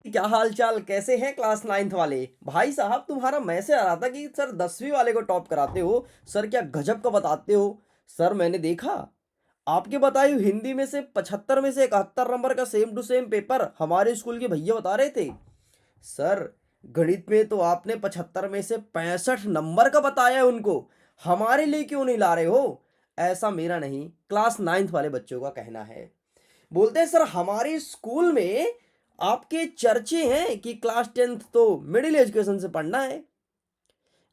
क्या हाल चाल, कैसे हैं क्लास नाइन्थ वाले भाई साहब? तुम्हारा मैसेज आ रहा था कि सर 10वीं वाले को टॉप कराते हो। सर क्या गजब का बताते हो। सर मैंने देखा आपके बताई हुई हिंदी में से 75 में से 71 नंबर का सेम टू सेम पेपर हमारे स्कूल के भैया बता रहे थे। सर गणित में तो आपने 75 में से 65 नंबर का बताया है उनको, हमारे लिए क्यों नहीं ला रहे हो? ऐसा मेरा नहीं, क्लास नाइन्थ वाले बच्चों का कहना है। बोलते हैं सर हमारे स्कूल में आपके चर्चे हैं कि क्लास टेंथ तो मिडिल एजुकेशन से पढ़ना है।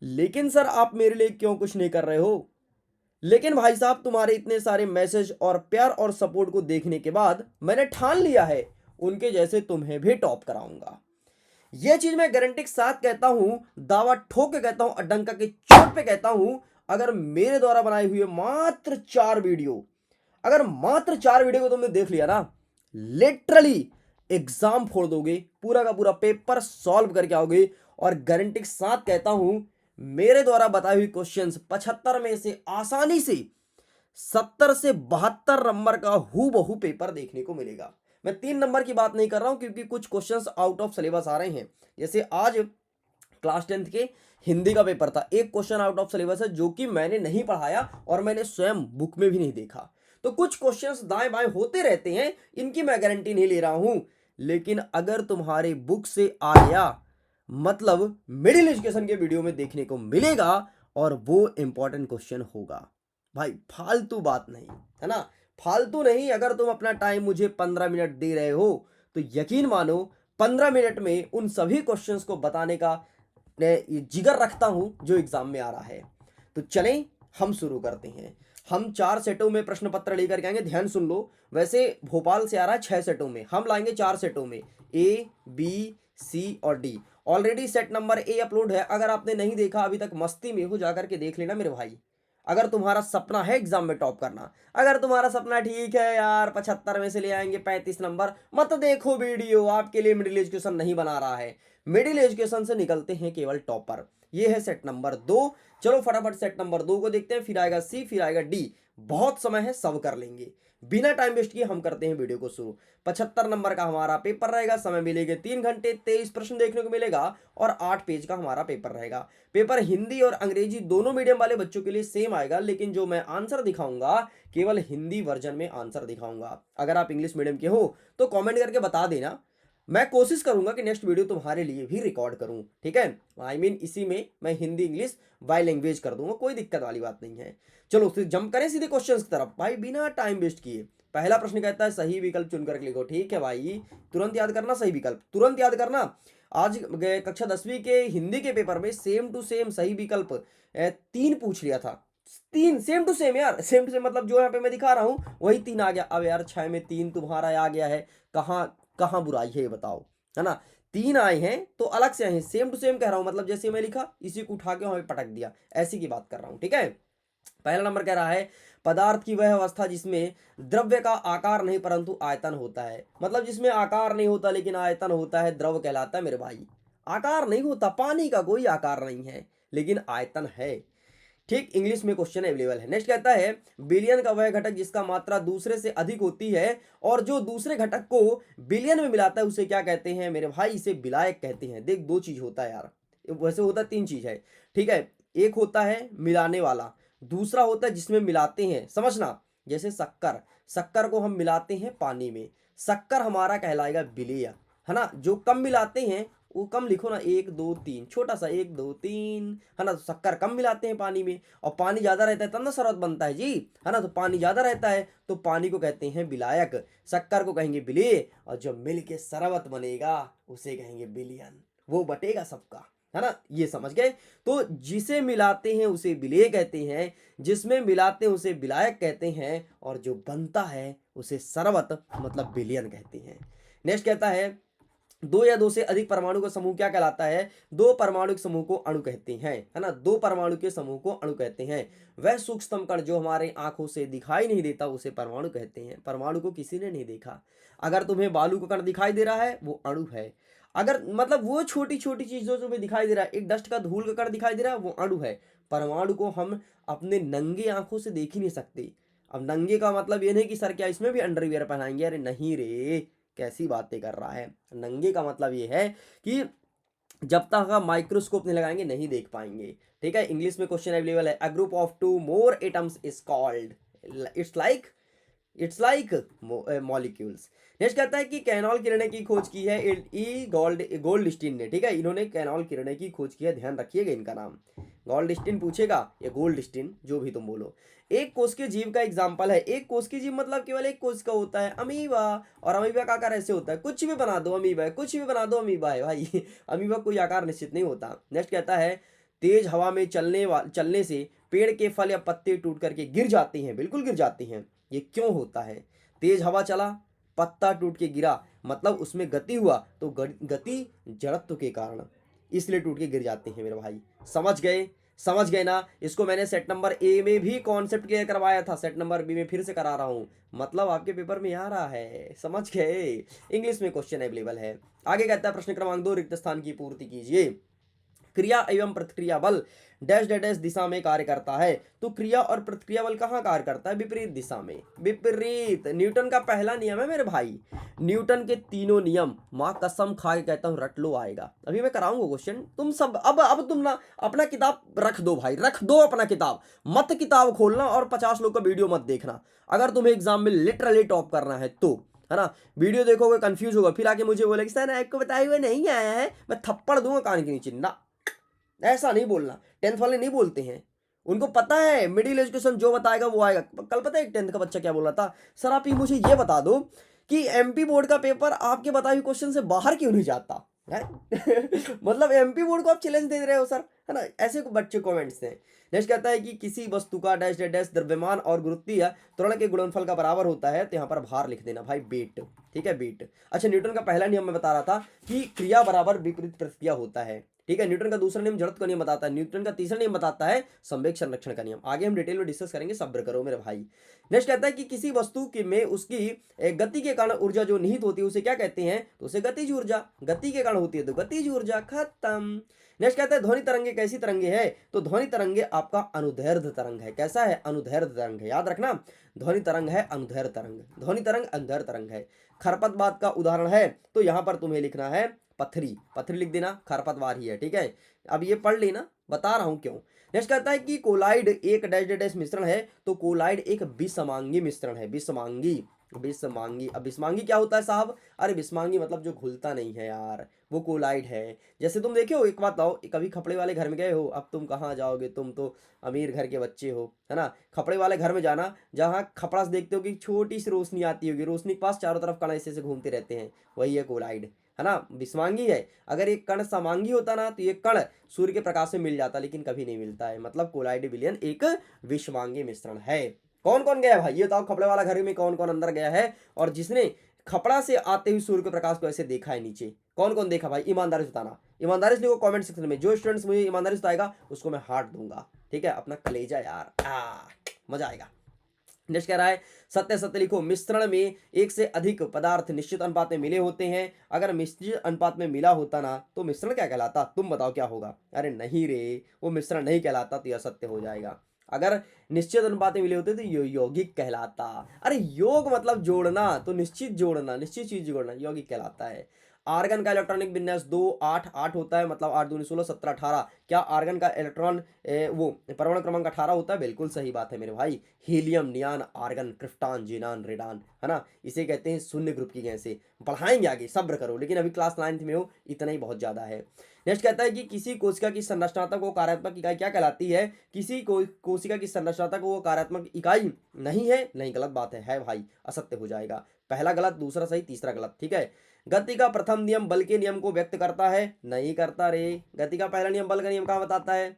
लेकिन सर आप मेरे लिए क्यों कुछ नहीं कर रहे हो? लेकिन भाई साहब तुम्हारे इतने सारे मैसेज और प्यार और सपोर्ट को देखने के बाद मैंने ठान लिया है, उनके जैसे तुम्हें भी टॉप कराऊंगा। यह चीज मैं गारंटी के साथ कहता हूं, दावा ठोक के कहता हूं, अडंका के चोट पे कहता हूं। अगर मेरे द्वारा बनाई हुई मात्र 4 वीडियो, अगर मात्र 4 वीडियो को तुमने देख लिया ना, लिटरली एग्जाम फोड़ दोगे, पूरा का पूरा पेपर सॉल्व करके आओगे। और गारंटी के साथ कहता हूं, मेरे द्वारा बताई हुई क्वेश्चंस 75 में से आसानी से 70 से 72 नंबर का हु बहु पेपर देखने को मिलेगा। मैं 3 नंबर की बात नहीं कर रहा हूं, क्योंकि कुछ क्वेश्चंस आउट ऑफ सिलेबस आ रहे हैं। जैसे आज क्लास टेंथ के हिंदी का पेपर था, एक क्वेश्चन आउट ऑफ सिलेबस है जो कि मैंने नहीं पढ़ाया और मैंने स्वयं बुक में भी नहीं देखा। तो कुछ क्वेश्चंस दाएं बाएं होते रहते हैं, इनकी मैं गारंटी नहीं ले रहा हूं। लेकिन अगर तुम्हारे बुक से आ गया, मतलब मिडिल एजुकेशन के वीडियो में देखने को मिलेगा और वो इंपॉर्टेंट क्वेश्चन होगा। भाई फालतू बात नहीं है ना, फालतू नहीं। अगर तुम अपना टाइम मुझे 15 मिनट दे रहे हो तो यकीन मानो 15 मिनट में उन सभी क्वेश्चंस को बताने का ये जिगर रखता हूं जो एग्जाम में आ रहा है। तो चलें हम शुरू करते हैं। हम 4 सेटों में प्रश्न पत्र लेकर के आएंगे, ध्यान सुन लो। वैसे भोपाल से आ रहा है 6 सेटों में, हम लाएंगे 4 सेटों में, ए बी सी और D. Already set number A upload है, अगर आपने नहीं देखा अभी तक मस्ती में हो, जाकर के देख लेना मेरे भाई। अगर तुम्हारा सपना है एग्जाम में टॉप करना, अगर तुम्हारा सपना ठीक है यार 75 में से ले आएंगे 35 नंबर, मत देखो वीडियो, आपके लिए मिडिल एजुकेशन नहीं बना रहा है। मिडिल एजुकेशन से निकलते हैं केवल टॉपर। ये है सेट नंबर 2। चलो फटाफट सेट नंबर 2 को देखते हैं, फिर आएगा सी, फिर आएगा डी। बहुत समय है, सब कर लेंगे। बिना टाइम वेस्ट किए हम करते हैं वीडियो को शुरू। 75 नंबर का हमारा पेपर रहेगा, समय मिलेगा 3 घंटे, 23 प्रश्न देखने को मिलेगा और 8 पेज का हमारा पेपर रहेगा। पेपर हिंदी और अंग्रेजी दोनों मीडियम वाले बच्चों के लिए सेम आएगा, लेकिन जो मैं आंसर दिखाऊंगा केवल हिंदी वर्जन में आंसर दिखाऊंगा। अगर आप इंग्लिश मीडियम के हो तो कमेंट करके बता देना, मैं कोशिश करूंगा कि नेक्स्ट वीडियो तुम्हारे लिए भी रिकॉर्ड करूं, ठीक है। आई मीन इसी में मैं हिंदी इंग्लिश बाई लैंग्वेज कर दूंगा, कोई दिक्कत वाली बात नहीं है। चलो फिर जंप करें सीधे क्वेश्चंस की तरफ भाई, बिना टाइम वेस्ट किए। पहला प्रश्न कहता है सही विकल्प चुनकर लिखो, ठीक है भाई। तुरंत याद करना सही विकल्प, तुरंत याद करना। आज कक्षा 10वीं के हिंदी के पेपर में सेम टू सेम सही विकल्प 3 पूछ लिया था। 3 सेम टू सेम यार, सेम टू सेम मतलब जो यहाँ पे मैं दिखा रहा हूँ वही 3 आ गया। अब यार 6 में 3 तुम्हारा आ गया है, कहाँ कहाँ बुराई है ये बताओ, है ना। 3 आए हैं तो अलग से आए हैं, सेम टू सेम कह रहा हूं, मतलब जैसे मैं लिखा इसी को उठा के वहां पे पटक दिया, ऐसी की बात कर रहा हूं, ठीक है। पहला नंबर कह रहा है पदार्थ की वह अवस्था जिसमें द्रव्य का आकार नहीं परंतु आयतन होता है। मतलब जिसमें आकार नहीं होता लेकिन आयतन होता है, द्रव कहलाता है मेरे भाई। आकार नहीं होता, पानी का कोई आकार नहीं है लेकिन आयतन है, ठीक। इंग्लिश में क्वेश्चन अवेलेबल है। नेक्स्ट कहता है बिलियन का वह घटक जिसका मात्रा दूसरे से अधिक होती है और जो दूसरे घटक को बिलियन में मिलाता है उसे क्या कहते हैं मेरे भाई? इसे विलायक कहते हैं। देख 2 चीज होता है यार, वैसे होता है 3 चीज है, ठीक है। एक होता है मिलाने वाला, दूसरा होता है जिसमें मिलाते हैं, समझना। जैसे शक्कर, शक्कर को हम मिलाते हैं पानी में, शक्कर हमारा कहलाएगा विलेय, है ना। जो कम मिलाते हैं वो कम लिखो ना, 1 2 3, छोटा सा 1 2 3, है ना। तो शक्कर कम मिलाते हैं पानी में, और पानी ज्यादा रहता है तब ना शरबत बनता है जी, है ना। तो पानी ज्यादा रहता है तो पानी को कहते हैं विलायक, शक्कर को कहेंगे विलेय, और जो मिल के शरबत बनेगा उसे कहेंगे बिलियन, वो बटेगा सबका, है ना। ये समझ गए। तो जिसे मिलाते हैं उसे विलेय कहते हैं, जिसमें मिलाते हैं उसे विलायक कहते हैं, और जो बनता है उसे शरबत मतलब बिलियन कहते हैं। नेक्स्ट कहता है 2 या 2 से अधिक परमाणु का समूह क्या कहलाता है? 2 परमाणु के समूह को अणु कहते हैं, है ना। 2 परमाणु के समूह को अणु कहते हैं। वह सूक्ष्म कण जो हमारे आंखों से दिखाई नहीं देता उसे परमाणु कहते हैं। परमाणु को किसी ने नहीं देखा, अगर तुम्हें बालू का कण दिखाई दे रहा है वो अणु है। अगर मतलब वो छोटी छोटी चीज जो तुम्हें दिखाई दे रहा है, एक डस्ट का धूल का कण दिखाई दे रहा है वो अणु है। परमाणु को हम अपने नंगे आंखों से देख ही नहीं सकते। अब नंगे का मतलब ये नहीं कि सर क्या इसमें भी अंडरवियर पहनाएंगे, अरे नहीं रे, कैसी बातें कर रहा है। नंगे का मतलब ये है कि जब तक आप माइक्रोस्कोप नहीं लगाएंगे नहीं देख पाएंगे। ठीक है, इंग्लिश में क्वेश्चन अवेलेबल है, a group of two more atoms is called, it's like molecules. Next कहता है कि कैनॉल किरणें की खोज की है ई गोल्डस्टीन ने। ठीक है, इन्होंने कैनॉल किरणें की खोज की है, ध्यान रखिएगा इनका नाम। गोल्डस्टीन पूछेगा या गोल्डस्टीन, जो भी तुम बोलो। एक कोश के जीव का एग्जाम्पल है, एक कोश की जीव मतलब केवल एक कोश का होता है, अमीबा। और अमीबा का आकार ऐसे होता है, कुछ भी बना दो अमीबा है, कुछ भी बना दो अमीबा है भाई। अमीबा कोई आकार निश्चित नहीं होता। नेक्स्ट कहता है तेज हवा में चलने से पेड़ के फल या पत्ते टूट करके गिर जाती हैं, बिल्कुल गिर जाती हैं। ये क्यों होता है? तेज हवा चला, पत्ता टूट के गिरा, मतलब उसमें गति हुआ, तो गति जड़त्व के कारण, इसलिए टूट के गिर जाते हैं मेरे भाई। समझ गए? समझ गए ना? इसको मैंने सेट नंबर ए में भी कॉन्सेप्ट क्लियर करवाया था, सेट नंबर बी में फिर से करा रहा हूं, मतलब आपके पेपर में आ रहा है। समझ गए? इंग्लिश में क्वेश्चन अवेलेबल है। आगे कहता है प्रश्न क्रमांक 2, रिक्त स्थान की पूर्ति कीजिए। क्रिया एवं प्रतिक्रिया बल डैश डैश डैश दिशा में कार्य करता है। तो क्रिया और प्रतिक्रिया बल कहाँ कार्य करता है? विपरीत दिशा में। विपरीत, न्यूटन का पहला नियम है मेरे भाई। न्यूटन के तीनों नियम, माँ कसम खा के कहता हूँ रट लो, आएगा अभी मैं कराऊंगा क्वेश्चन। तुम सब अब तुम ना अपना किताब रख दो भाई, रख दो अपना किताब, मत किताब खोलना और 50 लोग का वीडियो मत देखना, अगर तुम्हें एग्जाम में लिटरली टॉप करना है तो, है ना। वीडियो देखोगे कंफ्यूज होगा, फिर आके मुझे बोलेगा सर आपको बताए हुए नहीं आया है, मैं थप्पड़ दूंगा कान के नीचे ना। ऐसा नहीं बोलना, 10th वाले नहीं बोलते हैं, उनको पता है मिडिल एजुकेशन जो बताएगा वो आएगा। कल पता है एक 10th का बच्चा क्या बोल रहा था, सर आप ही मुझे ये बता दो कि एमपी बोर्ड का पेपर आपके बताए हुए क्वेश्चन से बाहर क्यों नहीं जाता है? मतलब एमपी बोर्ड को आप चैलेंज दे रहे हो सर, है ना। ऐसे बच्चे कमेंट्स हैं। नेक्स्ट कहता है कि किसी वस्तु का डैश डैश डैश द्रव्यमान और गुरुत्वीय त्वरण के गुणनफल का बराबर होता है, तो यहाँ पर भार लिख देना भाई, वेट। ठीक है, वेट। अच्छा, न्यूटन का पहला नियम मैं बता रहा था कि क्रिया बराबर विपरीत प्रतिक्रिया होता है। ठीक है, न्यूटन का दूसरा नियम जड़त्व का नियम बताता है, न्यूटन का तीसरा नियम बताता है संवेग संरक्षण का नियम। आगे हम डिटेल में डिस्कस करेंगे, सब्र करो मेरे भाई। नेक्स्ट कहता है कि किसी वस्तु के में उसकी गति के कारण ऊर्जा जो निहित होती है उसे क्या कहते हैं? तो उसे गतिज ऊर्जा, गति के कारण होती है तो गतिज ऊर्जा, खत्म। नेक्स्ट कहता है ध्वनि तरंगे कैसी तरंगे है? तो ध्वनि तरंगे आपका अनुदैर्ध्य तरंग है। कैसा है? अनुदैर्ध्य तरंग है, याद रखना। ध्वनि तरंग है अनुदैर्ध्य तरंग, ध्वनि तरंग अनुदैर्ध्य तरंग है। खरपतवार का उदाहरण है, तो यहां पर तुम्हें लिखना है पथरी, पथरी लिख देना, खरपतवार ही है। ठीक है, अब ये पढ़ लेना, बता रहा हूं क्यों। नेक्स्ट कहता है कि कोलाइड एक डैश डैश मिश्रण है, तो कोलाइड एक विषमांगी मिश्रण है, विषमांगी, विषमांगी। अब विषमांगी क्या होता है साहब? अरे विषमांगी मतलब जो घुलता नहीं है यार, वो कोलाइड है। जैसे तुम देखे हो, एक बात बताओ, कभी खपड़े वाले घर में गए हो? अब तुम कहाँ जाओगे, तुम तो अमीर घर के बच्चे हो, है ना। खपड़े वाले घर में जाना, जहाँ खपड़ा से देखते हो कि छोटी सी रोशनी आती होगी, रोशनी के पास चारों तरफ कण ऐसे घूमते रहते हैं, वही है कोलाइड, है ना, विषमांगी है। अगर एक कण समांगी होता ना, तो ये कण सूर्य के प्रकाश से मिल जाता, लेकिन कभी नहीं मिलता है, मतलब कोलाइड विलयन एक विषमांगी मिश्रण है। कौन कौन गया भाई ये बताओ, खपड़े वाला घर में कौन कौन अंदर गया है और जिसने खपड़ा से आते हुए सूर्य के प्रकाश को ऐसे देखा है नीचे? कौन कौन देखा भाई? ईमानदारी से बताना, ईमानदारी से लिखो कमेंट सेक्शन में। जो स्टूडेंट्स मुझे ईमानदारी से बताएगा उसको मैं हार्ट दूंगा। ठीक है, अपना कलेजा यार, मजा आएगा। नेक्स्ट कह रहा है सत्य सत्य लिखो, मिश्रण में एक से अधिक पदार्थ निश्चित अनुपात में मिले होते हैं, अगर निश्चित अनुपात में मिला होता ना तो मिश्रण क्या कहलाता? तुम बताओ क्या होगा? अरे नहीं रे, वो मिश्रण नहीं कहलाता, तो यह सत्य हो जाएगा। अगर निश्चित अनुपात में मिले होते तो यौगिक कहलाता। अरे योग मतलब जोड़ना, तो निश्चित जोड़ना, निश्चित चीज जोड़ना यौगिक कहलाता है। आर्गन का इलेक्ट्रॉनिक विन्यास 2 8 8 होता है, मतलब 8 दूनी 16 17 18। क्या आर्गन का इलेक्ट्रॉन वो परमाणु क्रमांक 18 होता है? बिल्कुल सही बात है मेरे भाई। Helium, नियान, argon, krypton, xenon, radon, है ना, इसे कहते हैं शून्य ग्रुप की गैसें। बढ़ाएंगे आगे, सब्र करो, लेकिन अभी क्लास 9th में हो, इतना ही बहुत ज्यादा है। नेक्स्ट कहता है कि किसी कोशिका की संरचनात्मक व कार्यात्मक इकाई क्या कहलाती है? किसी कोशिका की संरचनात्मक व कार्यात्मक इकाई नहीं है, नहीं, गलत बात है भाई, असत्य हो जाएगा। पहला गलत, दूसरा सही, तीसरा गलत। ठीक है, गति का प्रथम नियम बल के नियम को व्यक्त करता है, नहीं करता रे। गति का पहला नियम बल का नियम कहाँ बताता है?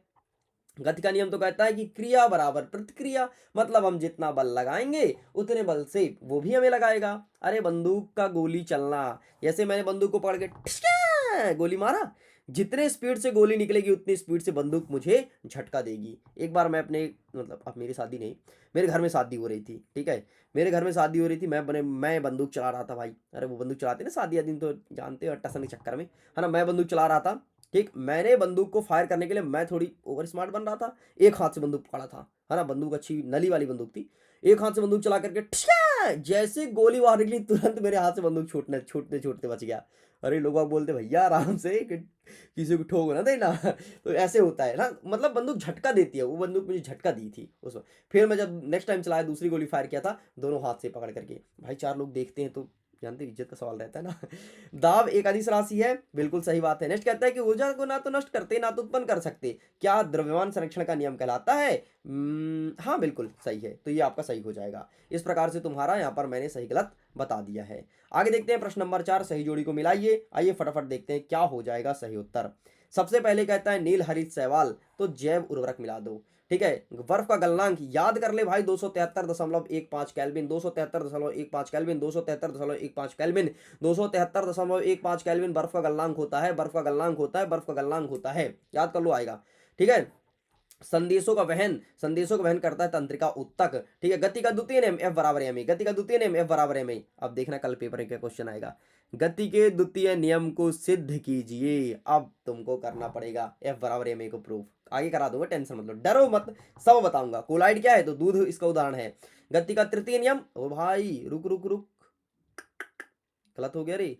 गति का नियम तो कहता है कि क्रिया बराबर प्रतिक्रिया, मतलब हम जितना बल लगाएंगे उतने बल से वो भी हमें लगाएगा। अरे बंदूक का गोली चलना, जैसे मैंने बंदूक को पकड़ के ठिशका गोली मारा, जितने स्पीड से गोली निकलेगी उतनी स्पीड से बंदूक मुझे झटका देगी। एक बार मैं अपने, मतलब अब मेरी शादी नहीं, मेरे घर में शादी हो रही थी। ठीक है, मेरे घर में शादी हो रही थी, मैं बंदूक चला रहा था भाई। अरे वो बंदूक चलाते ना शादी दिन, तो जानते हो टसन के चक्कर में, है ना, मैं बंदूक चला रहा था। ठीक, मैंने बंदूक को फायर करने के लिए मैं थोड़ी ओवर स्मार्ट बन रहा था, एक हाथ से बंदूक पकड़ा था, है ना, बंदूक अच्छी नली वाली बंदूक थी। एक हाथ से बंदूक चला करके ठिया! जैसे गोली बाहर निकली तुरंत मेरे हाथ से बंदूक छूटने छूटते छूटते बच गया। अरे लोग बाग बोलते भैया आराम से किसी को ठोक ना देना। तो ऐसे होता है ना, मतलब बंदूक झटका देती है, वो बंदूक मुझे झटका दी थी उस वक्त। फिर मैं जब नेक्स्ट टाइम चलाया दूसरी गोली फायर किया था दोनों हाथ से पकड़ करके। भाई चार लोग देखते हैं तो जानते इज्जत का सवाल रहता है ना। दाव एक अधिस राशि है, बिल्कुल सही बात है। नेक्स्ट कहता है कि ऊर्जा को ना तो नष्ट करते ना तो उत्पन्न कर सकते, क्या द्रव्यमान संरक्षण का नियम कहलाता है? हाँ बिल्कुल सही है, तो ये आपका सही हो जाएगा। इस प्रकार से तुम्हारा यहाँ पर मैंने सही गलत बता दिया है। आगे देखते हैं प्रश्न नंबर 4, सही जोड़ी को मिलाइए। आइए फटाफट देखते हैं क्या हो जाएगा सही उत्तर। सबसे पहले कहता है नील हरित शैवाल, तो जैव उर्वरक मिला दो। ठीक है, बर्फ का गलनांक याद कर ले भाई, 273.15 केल्विन, 273.15 केल्विन, 273.15 केल्विन, 273.15 केल्विन बर्फ का गलनांक होता है, बर्फ का गलनांक होता है, बर्फ का गलनांक होता है, याद कर लो आएगा। ठीक है, संदेशों का वहन करता है तंत्रिका उत्तक। ठीक है, गति का द्वितीय नियम F बराबर ma, गति का द्वितीय नियम F बराबर ma। अब देखना कल पेपर में क्या क्वेश्चन आएगा, गति के द्वितीय नियम को सिद्ध कीजिए। अब तुमको करना पड़ेगा F बराबर ma को प्रूफ, आगे करा दूंगा, टेंशन मतलब डरो मत, सब बताऊंगा। कोलाइड क्या है, तो दूध इसका उदाहरण है। गति का तृतीय नियम, ओ भाई रुक रुक रुक, गलत हो गया रे।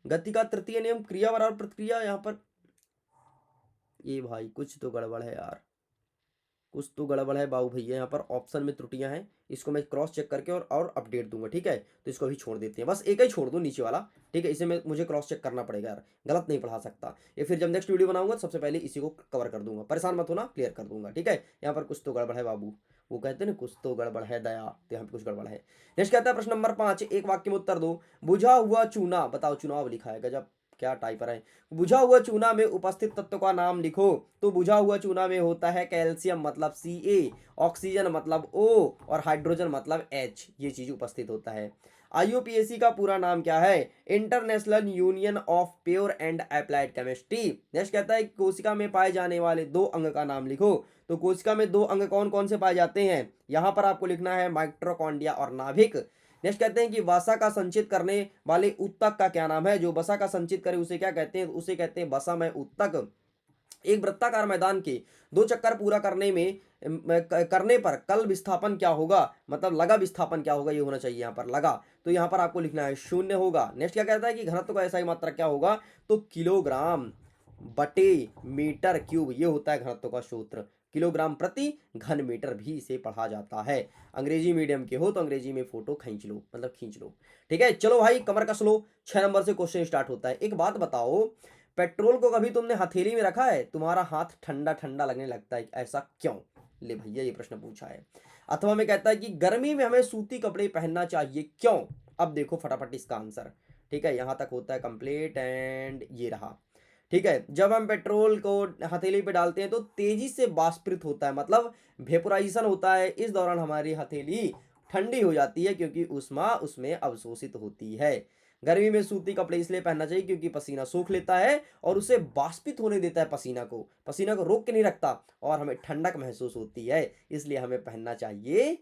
गति का तृतीय नियम क्रिया बराबर प्रतिक्रिया, यहाँ पर ये भाई कुछ तो गड़बड़ है यार, कुछ तो गड़बड़ है बाबू भैया, यहाँ पर ऑप्शन में त्रुटियां हैं, इसको मैं क्रॉस चेक करके और अपडेट दूंगा। ठीक है, तो इसको अभी छोड़ देते हैं, बस एक ही छोड़ दूं नीचे वाला। ठीक है, इसे मैं मुझे क्रॉस चेक करना पड़ेगा यार, गलत नहीं पढ़ा सकता ये, फिर जब नेक्स्ट वीडियो बनाऊंगा सबसे पहले इसी को कवर कर दूंगा, परेशान मत होना, क्लियर कर दूंगा। ठीक है, यहाँ पर कुछ तो गड़बड़ है बाबू, वो कहते हैं ना कुछ तो गड़बड़ है दया, तो यहाँ पे कुछ गड़बड़ है। नेक्स्ट कहता है प्रश्न नंबर 5, एक वाक्य में उत्तर दो। बुझा हुआ चूना, बताओ चुनाव लिखा है, गजब क्या टाइपर है। बुझा हुआ चूना में उपस्थित तत्व का नाम लिखो, तो बुझा हुआ चूना में होता है कैल्शियम मतलब Ca, ऑक्सीजन मतलब O, और हाइड्रोजन मतलब H, ये चीज उपस्थित होता है। IUPAC का पूरा नाम क्या है? International union of pure and applied chemistry. Next कहता है कोशिका में पाए जाने वाले दो अंग का नाम लिखो, तो कोशिका में दो अंग कौन कौन से पाए जाते हैं? यहाँ पर आपको लिखना है माइटोकॉन्ड्रिया और नाभिक। नेक्स्ट कहते हैं कि वसा का संचित करने वाले ऊतक का क्या नाम है? जो वसा का संचित करे उसे क्या कहते हैं? उसे कहते हैं वसामय ऊतक। एक वृत्ताकार मैदान के दो चक्कर पूरा करने पर कल विस्थापन क्या होगा, मतलब लगा विस्थापन क्या होगा, ये होना चाहिए यहाँ पर लगा, तो यहाँ पर आपको लिखना है 0 होगा। नेक्स्ट क्या कहता है कि घनत्व का ऐसा ही मात्रा क्या होगा, तो किलोग्राम बटे मीटर क्यूब, ये होता है घनत्व का सूत्र, किलोग्राम प्रति घन मीटर भी इसे पढ़ा जाता है। अंग्रेजी मीडियम के हो तो अंग्रेजी में फोटो खींच लो, मतलब खींच लो। ठीक है, चलो भाई कमर कस लो, 6 नंबर से क्वेश्चन स्टार्ट होता है। एक बात बताओ, पेट्रोल को कभी तुमने हथेली में रखा है? तुम्हारा हाथ ठंडा ठंडा लगने लगता है, ऐसा क्यों? ले भैया ये प्रश्न पूछा है। अथवा में कहता है कि गर्मी में हमें सूती कपड़े पहनना चाहिए, क्यों? अब देखो फटाफट इसका आंसर। ठीक है, यहां तक होता है कंप्लीट, एंड ये रहा। ठीक है, जब हम पेट्रोल को हथेली पे डालते हैं तो तेजी से वाष्पित होता है, मतलब वेपोराइजेशन होता है, इस दौरान हमारी हथेली ठंडी हो जाती है क्योंकि उष्मा उसमें अवशोषित होती है। गर्मी में सूती कपड़े इसलिए पहनना चाहिए क्योंकि पसीना सोख लेता है और उसे वाष्पित होने देता है, पसीना को रोक के नहीं रखता, और हमें ठंडक महसूस होती है, इसलिए हमें पहनना चाहिए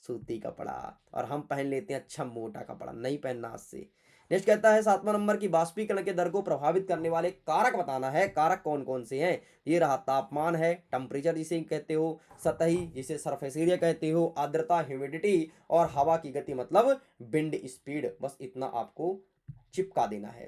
सूती कपड़ा। और हम पहन लेते हैं अच्छा मोटा कपड़ा, नहीं पहनना आज से। नेक्स्ट कहता है 7वां नंबर की वाष्पीकरण के दर को प्रभावित करने वाले कारक बताना है, कारक कौन कौन से हैं? ये रहा, तापमान है, टेम्परेचर जिसे कहते हो, सतही जिसे सरफेस एरिया कहते हो, आर्द्रता ह्यूमिडिटी, और हवा की गति मतलब विंड स्पीड, बस इतना आपको चिपका देना है।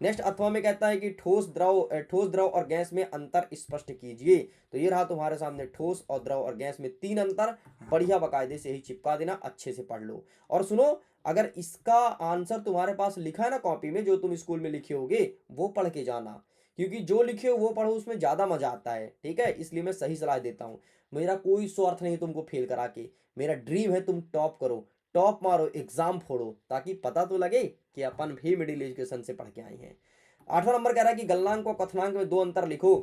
नेक्स्ट अथवा में कहता है कि ठोस द्रव और गैस में अंतर स्पष्ट कीजिए, तो ये रहा तुम्हारे सामने, ठोस और द्रव और गैस में 3 अंतर, बढ़िया बकायदे से ही चिपका देना, अच्छे से पढ़ लो। और सुनो, अगर इसका आंसर तुम्हारे पास लिखा है ना कॉपी में, जो तुम स्कूल में लिखे होगे वो पढ़ के जाना, क्योंकि जो लिखे हो वो पढ़ो, उसमें ज्यादा मजा आता है। ठीक है, इसलिए मैं सही सलाह देता हूँ। मेरा कोई स्वार्थ नहीं तुमको फेल करा के, मेरा ड्रीम है तुम टॉप करो, टॉप मारो, एग्जाम फोड़ो, ताकि पता तो लगे कि अपन भी मिडिल एजुकेशन से पढ़ के आए हैं। 8वां नंबर कह रहा है कि गलनांक और क्वथनांक में 2 अंतर लिखो,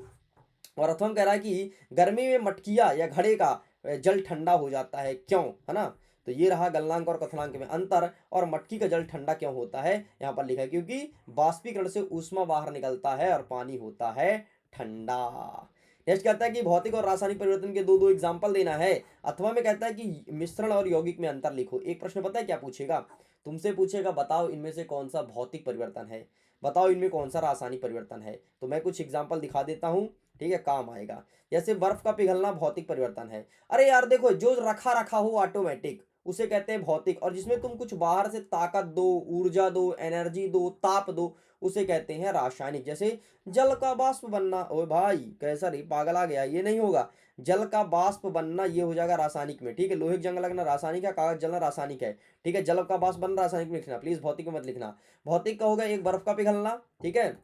और अथवा कह रहा है कि गर्मी में मटकिया या घड़े का जल ठंडा हो जाता है, क्यों? है ना, तो ये रहा गलनांक और क्वथनांक में अंतर। और मटकी का जल ठंडा क्यों होता है, यहाँ पर लिखा है क्योंकि बाष्पीकरण से ऊष्मा बाहर निकलता है और पानी होता है ठंडा। नेक्स्ट कहता है कि भौतिक और रासायनिक परिवर्तन के दो एग्जाम्पल देना है। अथवा में कहता है कि मिश्रण और यौगिक में अंतर लिखो। एक प्रश्न पता है क्या पूछेगा? तुमसे पूछेगा बताओ इनमें से कौन सा भौतिक परिवर्तन है, बताओ इनमें कौन सा रासायनिक परिवर्तन है। तो मैं कुछ एग्जाम्पल दिखा देता हूँ, ठीक है, काम आएगा। जैसे बर्फ का पिघलना भौतिक परिवर्तन है। अरे यार देखो, जो रखा रखा हो ऑटोमेटिक उसे कहते हैं भौतिक, और जिसमें तुम कुछ बाहर से ताकत दो, ऊर्जा दो, एनर्जी दो, ताप दो, उसे कहते हैं रासायनिक। जैसे जल का वाष्प बनना, ओए भाई कैसा रे पागल आ गया, ये नहीं होगा। जल का वाष्प बनना ये हो जाएगा रासायनिक में, ठीक है। लोहे की जंग लगना रासायनिक है, कागज जलना रासायनिक है, ठीक है। जल का वाष्प बनना रासायनिक में लिखना, प्लीज भौतिक में मत लिखना। भौतिक का होगा एक बर्फ का पिघलना, ठीक है।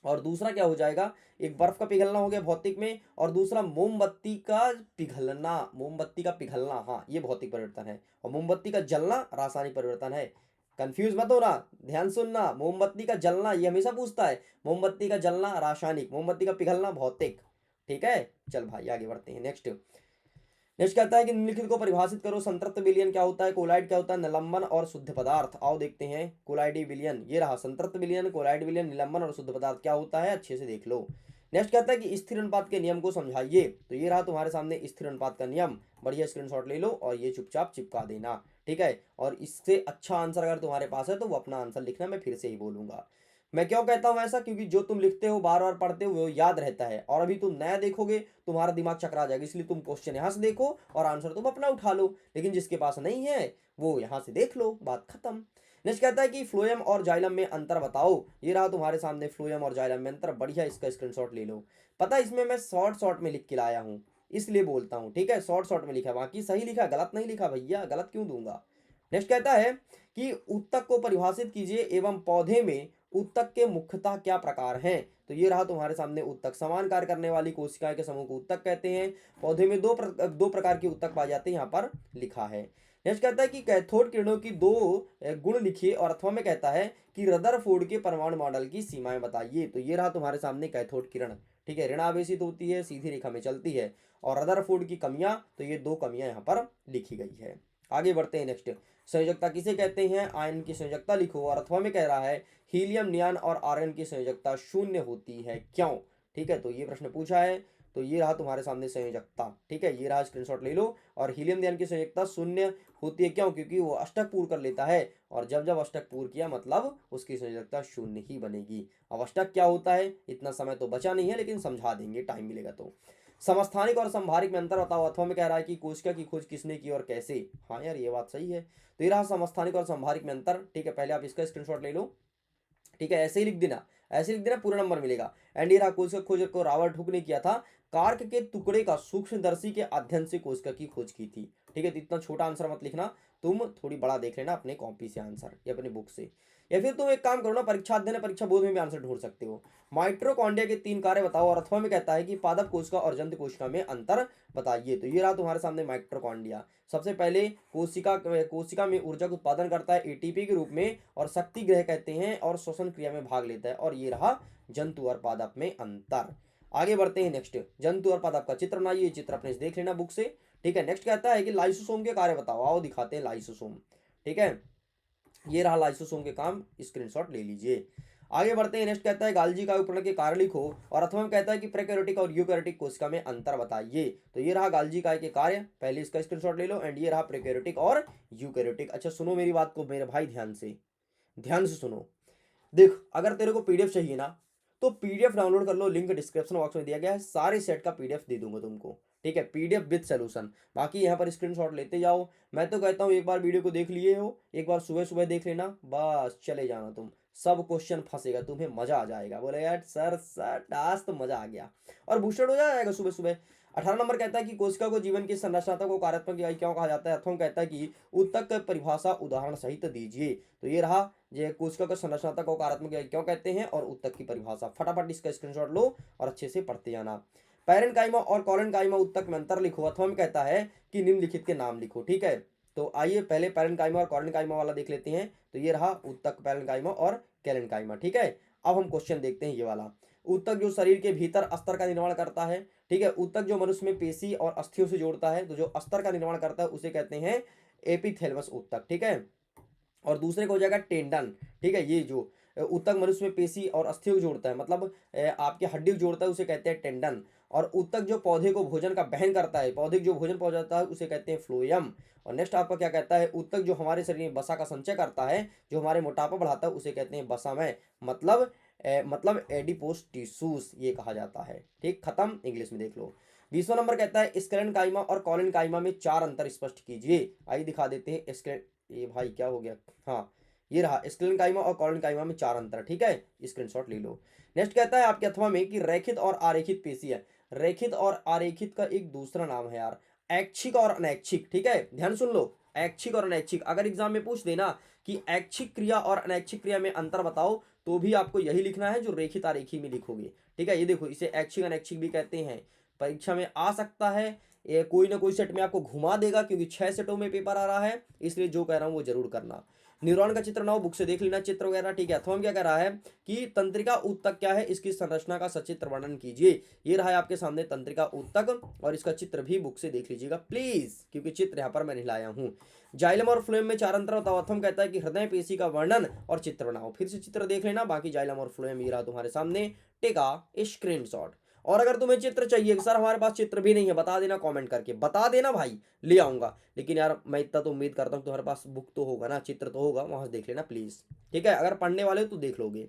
और दूसरा क्या हो जाएगा, एक बर्फ का पिघलना हो गया भौतिक में, और दूसरा मोमबत्ती का पिघलना, मोमबत्ती का पिघलना, हाँ ये भौतिक परिवर्तन है। और मोमबत्ती का जलना रासायनिक परिवर्तन है। कंफ्यूज मत होना, ध्यान सुनना। मोमबत्ती का जलना ये हमेशा पूछता है, मोमबत्ती का जलना रासायनिक, मोमबत्ती का पिघलना भौतिक, ठीक है। चल भाई आगे बढ़ते हैं। नेक्स्ट नेक्स्ट कहता है कि निम्नलिखित को परिभाषित करो। संतृप्त विलयन क्या होता है, कोलाइड क्या होता है, निलंबन और शुद्ध पदार्थ। आओ देखते हैं। कोलाइडी विलयन ये रहा, संतृप्त विलयन, कोलाइड विलयन, निलंबन और शुद्ध पदार्थ क्या होता है, अच्छे से देख लो। नेक्स्ट कहता है कि स्थिर अनुपात के नियम को समझाइए। तो ये रहा तुम्हारे सामने स्थिर अनुपात का नियम, बढ़िया स्क्रीनशॉट ले लो और ये चुपचाप चिपका देना, ठीक है। और इससे अच्छा आंसर अगर तुम्हारे पास है तो वो अपना आंसर लिखना, मैं फिर से ही बोलूंगा। मैं क्यों कहता हूं ऐसा, क्योंकि जो तुम लिखते हो बार बार पढ़ते हो वो याद रहता है, और अभी तुम नया देखोगे तुम्हारा दिमाग चकरा जाएगा, इसलिए तुम क्वेश्चन यहाँ से देखो और आंसर तुम अपना उठा लो। लेकिन जिसके पास नहीं है वो यहाँ से देख लो, बात खत्म। नेक्स्ट कहता है कि फ्लोएम और जाइलम में अंतर बताओ। ये रहा तुम्हारे सामने फ्लोएम और जाइलम में अंतर, बढ़िया इसका स्क्रीनशॉट ले लो। पता है इसमें मैं शॉर्ट शॉर्ट में लिख के लाया हूँ, इसलिए बोलता हूँ, ठीक है। शॉर्ट शॉर्ट में लिखा, बाकी सही लिखा, गलत नहीं लिखा भैया, गलत क्यों दूंगा। नेक्स्ट कहता है कि उत्तक को परिभाषित कीजिए एवं पौधे में उत्तक के मुख्यतः क्या प्रकार हैं। तो ये रहा तुम्हारे सामने उत्तक, समान कार्य करने वाली कोशिकाएं के समूह को उत्तक कहते हैं। पौधे में दो प्रकार के उत्तक पाए जाते हैं, यहाँ पर लिखा है। नेक्स्ट कहता है कि कैथोड किरणों की दो गुण लिखिए, और अथवा में कहता है कि रदरफोर्ड के परमाणु मॉडल की सीमाएं बताइए। तो ये रहा तुम्हारे सामने कैथोड किरण, ठीक है, ऋणावेशित होती है, सीधी रेखा में चलती है। और रदरफोर्ड की कमियां, तो ये दो कमियां यहाँ पर लिखी गई है। आगे बढ़ते हैं। नेक्स्ट संयोजकता किसे कहते हैं, आयन की संयोजकता लिखो। और अथवा में कह रहा है हीलियम, नियान और आर्गन की संयोजकता शून्य होती है, क्यों, ठीक है। तो ये प्रश्न पूछा है, तो ये रहा तुम्हारे सामने संयोजकता, ठीक है। ये रहा, स्क्रीनशॉट ले लो। और हीलियम नियान की संयोजकता शून्य होती है, क्यों, क्योंकि वो अष्टक पूर्ण कर लेता है, और जब जब अष्टक पूर्ण किया मतलब उसकी संयोजकता शून्य ही बनेगी। अब अष्टक क्या होता है, इतना समय तो बचा नहीं है, लेकिन समझा देंगे टाइम मिलेगा तो। समस्थानिक और संभारिक में अंतर बताओ। अथवा में कह रहा है कि कोशिका की खोज किसने की और कैसे। हाँ यार ये बात सही है। तो ये रहा समस्थानिक और संभारिक में अंतर, ठीक है। पहले आप इसका स्क्रीनशॉट ले लो, ठीक है। ऐसे ही लिख देना, ऐसे लिख देना, पूरा नंबर मिलेगा। एंड ये रहा कोशिका खोज को रॉबर्ट हुक ने किया था। कार्क के टुकड़े का सूक्ष्मदर्शी के अध्ययन से कोशिका की खोज की थी, ठीक है। तो इतना छोटा आंसर मत लिखना, तुम थोड़ी बड़ा देख लेना अपने कॉपी से आंसर या अपने बुक से, या फिर तुम एक काम करो ना, परीक्षा अध्ययन परीक्षा बोध में भी आंसर ढूंढ सकते हो। माइट्रोकॉन्ड्रिया के 3 कार्य बताओ। और अथवा में कहता है कि पादप कोशिका और जंतु कोशिका में अंतर बताइए। तो ये रहा तुम्हारे सामने माइट्रोकॉन्ड्रिया। सबसे पहले कोशिका में ऊर्जा का उत्पादन करता है एटीपी के रूप में, और शक्ति ग्रह कहते हैं, और श्वसन क्रिया में भाग लेता है। और ये रहा जंतु और पादप में अंतर। आगे बढ़ते हैं। नेक्स्ट जंतु और पादप का चित्र बनाइए, चित्र अपने से देख लेना बुक से, ठीक है। नेक्स्ट कहता है कि लाइसोसोम के कार्य बताओ। आओ दिखाते हैं लाइसोसोम, ठीक है। ये रहा लाइसोसोम के काम, स्क्रीनशॉट ले लीजिए। आगे बढ़ते हैं। नेक्स्ट कहता है गाल्जी का उपकरण के कार्य लिखो। और अथवा में कहता है कि प्रोकैरियोटिक और यूकैरियोटिक कोशिका में अंतर बताइए। तो ये रहा गाल्जी काय के कार्य, पहले इसका स्क्रीनशॉट ले लो। एंड ये रहा प्रोकैरियोटिक और यूकैरियोटिक। अच्छा सुनो मेरी बात को मेरे भाई, ध्यान से सुनो। देख अगर तेरे को पीडीएफ चाहिए ना, तो पीडीएफ डाउनलोड कर लो, लिंक डिस्क्रिप्शन बॉक्स में दिया गया है, सारे सेट का पीडीएफ दे दूंगा तुमको, ठीक है। PDF with solution. बाकी यहाँ पर स्क्रीनशॉट लेते जाओ। मैं तो कहता हूँ एक बार वीडियो को देख लिए हो, एक बार सुबह सुबह देख लेना, बस चले जाना तुम, सब क्वेश्चन फंसेगा, तुम्हें मजा आ जाएगा। बोले यार सर सर आज तो मजा आ गया, और बूस्टर हो जाएगा सुबह सुबह। 18 नंबर कहता है कि कोशिका को जीवन की संरचनात्मक और कार्यात्मक इकाई क्यों कहा जाता है। अथवा कहता है कि उत्तक परिभाषा उदाहरण सहित दीजिए। तो ये रहा ये कोशिका को संरचनात्मक और कार्यात्मक इकाई क्यों कहते हैं, और उत्तक की परिभाषा। फटाफट इसका स्क्रीनशॉट लो और अच्छे से पढ़ते जाना। पैरेनकाइमा और कॉलेनकाइमा उत्तक में अंतर लिखो। अथवा में कहता है कि निम्नलिखित के नाम लिखो, ठीक है। तो आइए पहले पैरेनकाइमा और कॉलेनकाइमा वाला देख लेते हैं। तो ये रहा उत्तक पैरेनकाइमा और कैलेनकाइमा, ठीक है। अब हम क्वेश्चन देखते हैं ये वाला। उत्तक जो शरीर के भीतर अस्तर का निर्माण करता है, ठीक है। उत्तक जो मनुष्य में पेशी और अस्थियों से जोड़ता है, तो जो अस्तर का निर्माण करता है उसे कहते हैं एपिथेलमस उत्तक, ठीक है। और दूसरे को हो जाएगा टेंडन, ठीक है। ये जो उत्तक मनुष्य में पेशी और अस्थियों को जोड़ता है, मतलब आपके हड्डी को जोड़ता है, उसे कहते हैं टेंडन। और उत्तक जो पौधे को भोजन का वहन करता है, पौधे को जो भोजन पहुंचाता है, उसे कहते हैं फ्लोएम। और नेक्स्ट आपका क्या कहता है, उत्तक जो हमारे शरीर में वसा का संचय करता है, जो हमारे मोटापा बढ़ाता है, उसे कहते हैं वसामय। मतलब मतलब एडिपोस टिश्यूज ये कहा जाता है। ठीक, खत्म, इंग्लिश में देख लो। 20वां नंबर कहता है स्क्लेरन काइमा और कॉलन काइमा में 4 अंतर स्पष्ट कीजिए। आइए दिखा देते हैं। ये भाई क्या हो गया, हाँ ये रहा, स्क्लेरन काइमा और कॉलन काइमा में 4 अंतर। ठीक है, स्क्रीनशॉट ले लो। नेक्स्ट कहता है आपके अथवा में कि रैखित और आरेखित पेशी है। रैखित और आरेखित का एक दूसरा नाम है यार, ऐच्छिक और अनैच्छिक। ठीक है, ध्यान सुन लो, ऐच्छिक और अनैच्छिक। अगर एग्जाम में पूछ देना कि ऐच्छिक क्रिया और अनैच्छिक क्रिया में अंतर बताओ, तो भी आपको यही लिखना है जो रेखित आरेखी में लिखोगे। ठीक है, ये देखो, इसे ऐच्छिक अनैच्छिक भी कहते हैं। परीक्षा में आ सकता है, ये कोई ना कोई सेट में आपको घुमा देगा, क्योंकि 6 सेटों में पेपर आ रहा है, इसलिए जो कह रहा हूँ वो जरूर करना। न्यूरॉन का चित्र बनाओ, बुक से देख लेना चित्र वगैरह। ठीक है, अथवा क्या कह रहा है कि तंत्रिका ऊतक क्या है, इसकी संरचना का सचित्र वर्णन कीजिए। ये रहा है आपके सामने तंत्रिका ऊतक, और इसका चित्र भी बुक से देख लीजिएगा प्लीज, क्योंकि चित्र यहाँ पर मैंने लाया हूँ। जाइलम और फ्लोएम में 4 अंतर बताओ। अथम कहता है कि हृदय पेशी का वर्णन और चित्र बनाओ। फिर से चित्र देख लेना, बाकी जाइलम और फ्लोएम ये रहा तुम्हारे सामने, टेका स्क्रीनशॉट। और अगर तुम्हें चित्र चाहिए, सर हमारे पास चित्र भी नहीं है, बता देना कमेंट करके, बता देना भाई, ले आऊंगा। लेकिन यार मैं इतना तो उम्मीद करता हूँ तुम्हारे पास बुक तो होगा ना, चित्र तो होगा, वहां से देख लेना प्लीज। ठीक है, अगर पढ़ने वाले हो तो देख लोगे।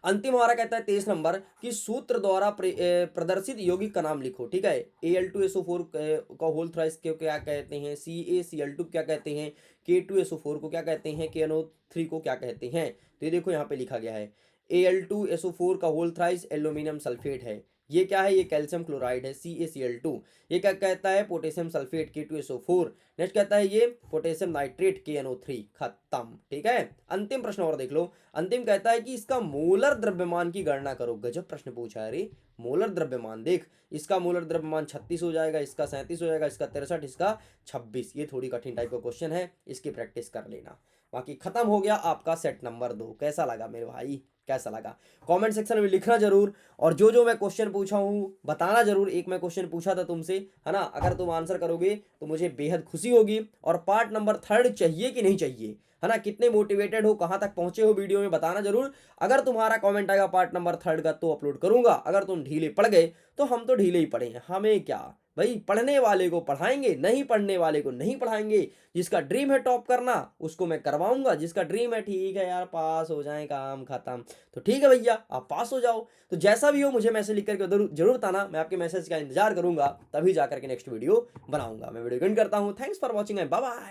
अंतिम हमारा कहता है 23 नंबर कि सूत्र द्वारा प्रदर्शित यौगिक का नाम लिखो। ठीक है, Al2SO4 का होल थ्राइस को क्या कहते हैं, CaCl2 क्या कहते हैं, K2SO4 को क्या कहते हैं, KNO3 को क्या कहते हैं। तो ये देखो यहाँ पे लिखा गया है Al2SO4 का होल थ्राइस एल्यूमिनियम सल्फेट है। ये क्या है, ये कैल्शियम क्लोराइड है CaCl2। ये क्या कहता है, पोटेशियम सल्फेट K2SO4। नेक्स्ट कहता है ये पोटेशियम नाइट्रेट KNO3। खत्म। ठीक है, अंतिम प्रश्न और देख लो। अंतिम कहता है कि इसका मोलर द्रव्यमान की गणना करो। गजब प्रश्न पूछा है रे, मोलर द्रव्यमान देख, इसका मोलर द्रव्यमान 36 हो जाएगा, इसका 37 हो जाएगा, इसका 63, इसका 26। ये थोड़ी कठिन टाइप का क्वेश्चन है, इसकी प्रैक्टिस कर लेना। बाकी खत्म हो गया आपका सेट नंबर 2। कैसा लगा मेरे भाई, कैसा लगा कमेंट सेक्शन में लिखना जरूर। और जो जो मैं क्वेश्चन पूछा हूँ बताना जरूर। एक मैं क्वेश्चन पूछा था तुमसे, है ना, अगर तुम आंसर करोगे तो मुझे बेहद खुशी होगी। और पार्ट नंबर 3 चाहिए कि नहीं चाहिए, है ना, कितने मोटिवेटेड हो, कहाँ तक पहुंचे हो वीडियो में बताना जरूर। अगर तुम्हारा कमेंट आएगा पार्ट नंबर 3 का तो अपलोड करूंगा। अगर तुम ढीले पड़ गए तो हम तो ढीले ही पड़े हैं, हमें क्या भाई, पढ़ने वाले को पढ़ाएंगे, नहीं पढ़ने वाले को नहीं पढ़ाएंगे। जिसका ड्रीम है टॉप करना उसको मैं करवाऊंगा, जिसका ड्रीम है ठीक है यार पास हो जाए काम खत्म, तो ठीक है भैया आप पास हो जाओ। तो जैसा भी हो मुझे मैसेज लिख करके जरूर बताना, मैं आपके मैसेज का इंतजार करूंगा, तभी जाकर के नेक्स्ट वीडियो बनाऊंगा। मैं वीडियो एंड करता हूँ। Thanks for watching and bye bye.